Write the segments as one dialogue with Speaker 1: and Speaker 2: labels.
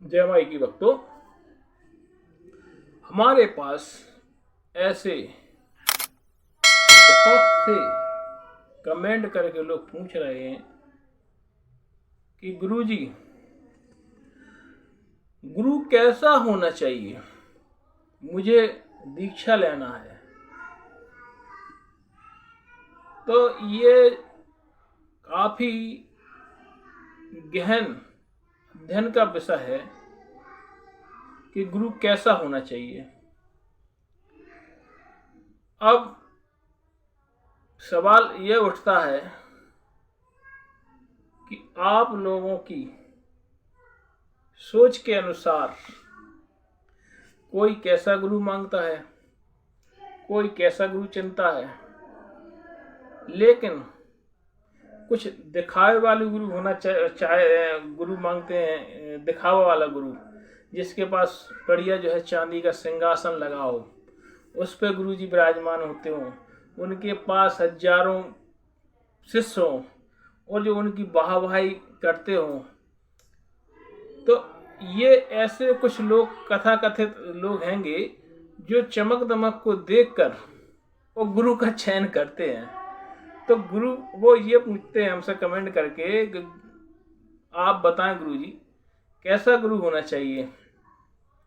Speaker 1: जय माई की भक्तों, हमारे पास ऐसे बहुत से कमेंट करके लोग पूछ रहे हैं कि गुरुजी, गुरु कैसा होना चाहिए, मुझे दीक्षा लेना है। तो ये काफी गहन अध्ययन का विषय है कि गुरु कैसा होना चाहिए। अब सवाल यह उठता है कि आप लोगों की सोच के अनुसार कोई कैसा गुरु मांगता है, कोई कैसा गुरु चुनता है, लेकिन कुछ दिखावे वाले गुरु होना चाहे गुरु मांगते हैं, दिखावा वाला गुरु जिसके पास बढ़िया जो है चांदी का सिंहासन लगा हो, उस पर गुरु जी विराजमान होते हों, उनके पास हजारों शिष्य हों और जो उनकी वाहवाही करते हों। तो ये ऐसे कुछ लोग कथा कथित लोग हैंगे जो चमक दमक को देखकर वो गुरु का चयन करते हैं। तो गुरु वो ये पूछते हैं हमसे कमेंट करके कि आप बताएं गुरु जी कैसा गुरु होना चाहिए।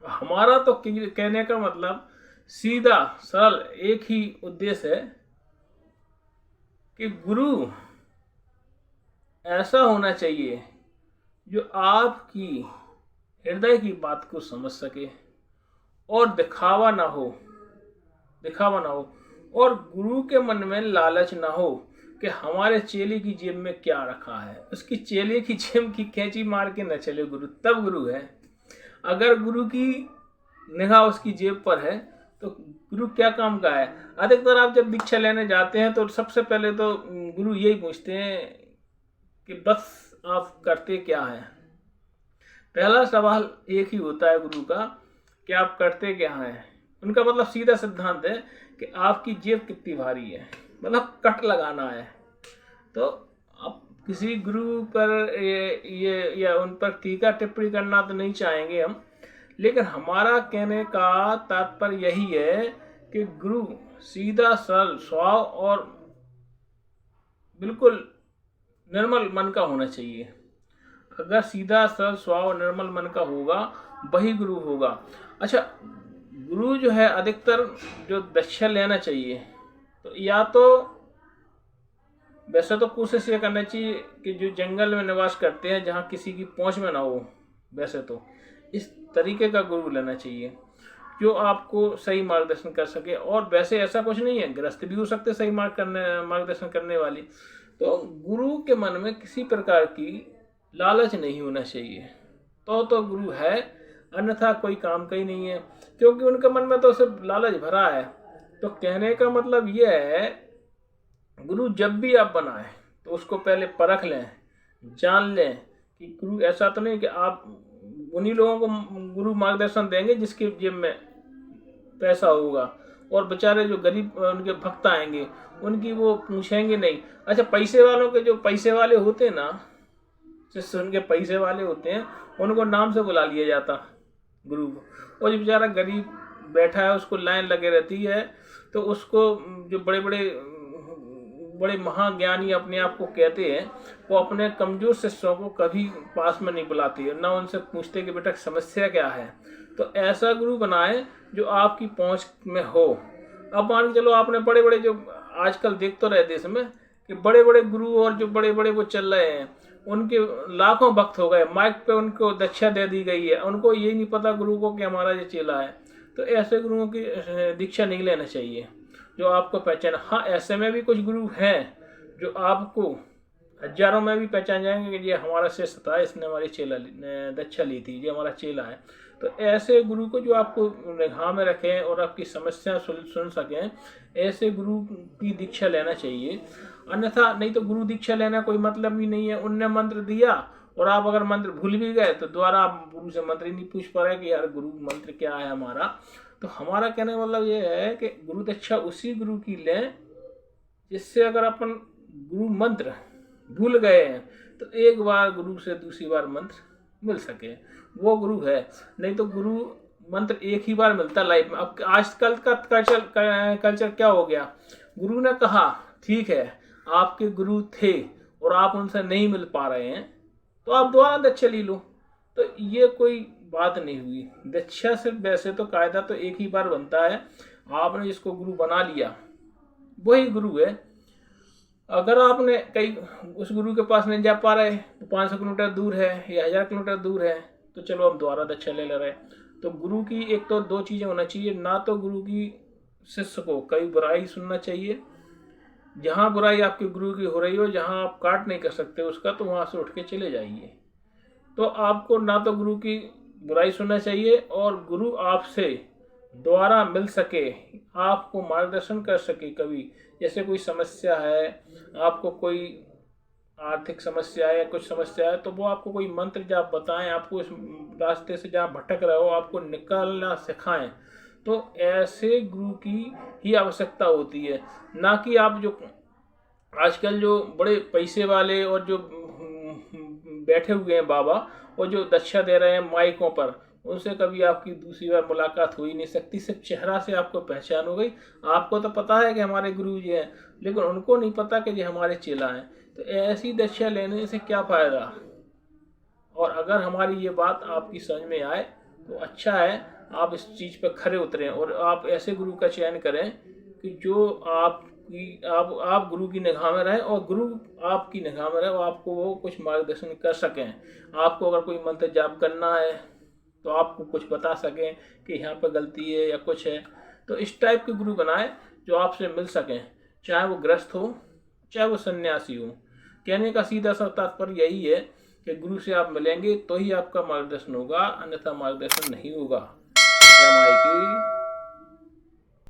Speaker 1: हमारा तो कहने का मतलब सीधा सरल एक ही उद्देश्य है कि गुरु ऐसा होना चाहिए जो आपकी हृदय की बात को समझ सके और दिखावा ना हो और गुरु के मन में लालच ना हो कि हमारे चेले की जेब में क्या रखा है। उसकी चेले की जेब की कैंची मार के न चले गुरु, तब गुरु है। अगर गुरु की निगाह उसकी जेब पर है तो गुरु क्या काम का है। अधिकतर आप जब दीक्षा लेने जाते हैं तो सबसे पहले तो गुरु यही पूछते हैं कि बस आप करते क्या हैं। पहला सवाल एक ही होता है गुरु का कि आप करते क्या हैं। उनका मतलब सीधा सिद्धांत है कि आपकी जेब कितनी भारी है, मतलब कट लगाना है। तो आप किसी गुरु पर ये या उन पर टीका टिप्पणी करना तो नहीं चाहेंगे हम, लेकिन हमारा कहने का तात्पर्य यही है कि गुरु सीधा सरल स्वभाव और बिल्कुल निर्मल मन का होना चाहिए। अगर सीधा सरल स्वभाव निर्मल मन का होगा वही गुरु होगा। अच्छा, गुरु जो है अधिकतर जो दीक्षा लेना चाहिए तो या तो वैसे तो कोशिश ये करना चाहिए कि जो जंगल में निवास करते हैं जहाँ किसी की पहुँच में ना हो, वैसे तो इस तरीके का गुरु लेना चाहिए जो आपको सही मार्गदर्शन कर सके। और वैसे ऐसा कुछ नहीं है, गृहस्थ भी हो सकते सही मार्गदर्शन करने वाली। तो गुरु के मन में किसी प्रकार की लालच नहीं होना चाहिए तो गुरु है, अन्यथा कोई काम का ही नहीं है, क्योंकि उनके मन में तो सिर्फ लालच भरा है। तो कहने का मतलब यह है गुरु जब भी आप बनाएं तो उसको पहले परख लें, जान लें कि गुरु ऐसा तो नहीं कि आप उन्हीं लोगों को गुरु मार्गदर्शन देंगे जिसके जेब में पैसा होगा और बेचारे जो गरीब उनके भक्त आएंगे उनकी वो पूछेंगे नहीं। अच्छा, पैसे वालों के जो पैसे वाले होते हैं ना, जिससे उनके पैसे वाले होते हैं उनको नाम से बुला लिया जाता गुरु को, और जो बेचारा गरीब बैठा है उसको लाइन लगे रहती है। तो उसको जो बड़े महाज्ञानी अपने आप को कहते हैं वो अपने कमजोर शिष्यों को कभी पास में नहीं बुलाते, ना उनसे पूछते कि बेटा समस्या क्या है। तो ऐसा गुरु बनाए जो आपकी पहुंच में हो। अब मान के चलो आपने बड़े बड़े जो आजकल देख तो रहे देश में कि बड़े बड़े गुरु और जो बड़े बड़े वो चल रहे हैं उनके लाखों भक्त हो गए, माइक पे उनको दीक्षा दे दी गई है, उनको ये नहीं पता गुरु को कि हमारा ये चेला है। तो ऐसे गुरुओं की दीक्षा नहीं लेना चाहिए जो आपको पहचाना। हाँ, ऐसे में भी कुछ गुरु हैं जो आपको हजारों में भी पहचान जाएंगे कि ये हमारा शिष्य था, इसने हमारी दीक्षा ली थी, ये हमारा चेला है। तो ऐसे गुरु को जो आपको निगाह में रखें और आपकी समस्या सुन सकें, ऐसे गुरु की दीक्षा लेना चाहिए। अन्यथा नहीं तो गुरु दीक्षा लेना कोई मतलब भी नहीं है। उनने मंत्र दिया और आप अगर मंत्र भूल भी गए तो दोबारा आप गुरु से मंत्र ही नहीं पूछ पा रहे कि यार गुरु मंत्र क्या है हमारा। तो हमारा कहने का मतलब ये है कि गुरु दीक्षा उसी गुरु की लें जिससे अगर अपन गुरु मंत्र भूल गए हैं तो एक बार गुरु से दूसरी बार मंत्र मिल सके, वो गुरु है। नहीं तो गुरु मंत्र एक ही बार मिलता लाइफ में। अब आजकल का कल्चर क्या हो गया, गुरु ने कहा ठीक है, आपके गुरु थे और आप उनसे नहीं मिल पा रहे हैं तो आप दोबारा दीक्षा ले लो। तो ये कोई बात नहीं हुई। दीक्षा सिर्फ वैसे तो कायदा तो एक ही बार बनता है, आपने जिसको गुरु बना लिया वही गुरु है। अगर आपने कई उस गुरु के पास नहीं जा पा रहे, 500 किलोमीटर दूर है या 1000 किलोमीटर दूर है, तो चलो हम दोबारा दीक्षा ले रहे। तो गुरु की एक तो दो चीज़ें होना चाहिए, ना तो गुरु की शिष्य को कई बुराई सुनना चाहिए, जहाँ बुराई आपके गुरु की हो रही हो, जहाँ आप काट नहीं कर सकते उसका, तो वहाँ से उठ के चले जाइए। तो आपको ना तो गुरु की बुराई सुनना चाहिए, और गुरु आपसे दोबारा मिल सके, आपको मार्गदर्शन कर सके। कभी जैसे कोई समस्या है, आपको कोई आर्थिक समस्या है या कुछ समस्या है, तो वो आपको कोई मंत्र जाप बताएं, आपको इस रास्ते से जहाँ भटक रहे हो आपको निकालना सिखाएं। तो ऐसे गुरु की ही आवश्यकता होती है, ना कि आप जो आजकल जो बड़े पैसे वाले और जो बैठे हुए हैं बाबा, और जो दीक्षा दे रहे हैं माइकों पर, उनसे कभी आपकी दूसरी बार मुलाकात हो ही नहीं सकती। सिर्फ चेहरा से आपको पहचान हो गई। आपको तो पता है कि हमारे गुरु जी हैं, लेकिन उनको नहीं पता कि ये हमारे चेला हैं। तो ऐसी दीक्षा लेने से क्या फ़ायदा। और अगर हमारी ये बात आपकी समझ में आए तो अच्छा है, आप इस चीज़ पर खरे उतरें और आप ऐसे गुरु का चयन करें कि जो आप गुरु की निगाह में रहें और गुरु आपकी निगाह में रहे और आपको वो कुछ मार्गदर्शन कर सकें। आपको अगर कोई मंत्र जाप करना है तो आपको कुछ बता सकें कि यहाँ पर गलती है या कुछ है। तो इस टाइप के गुरु बनाए जो आपसे मिल सकें, चाहे वो गृहस्थ हो चाहे वो सन्यासी हो। कहने का सीधा सा तात्पर्य यही है कि गुरु से आप मिलेंगे तो ही आपका मार्गदर्शन होगा, अन्यथा मार्गदर्शन नहीं होगा। जय माई की।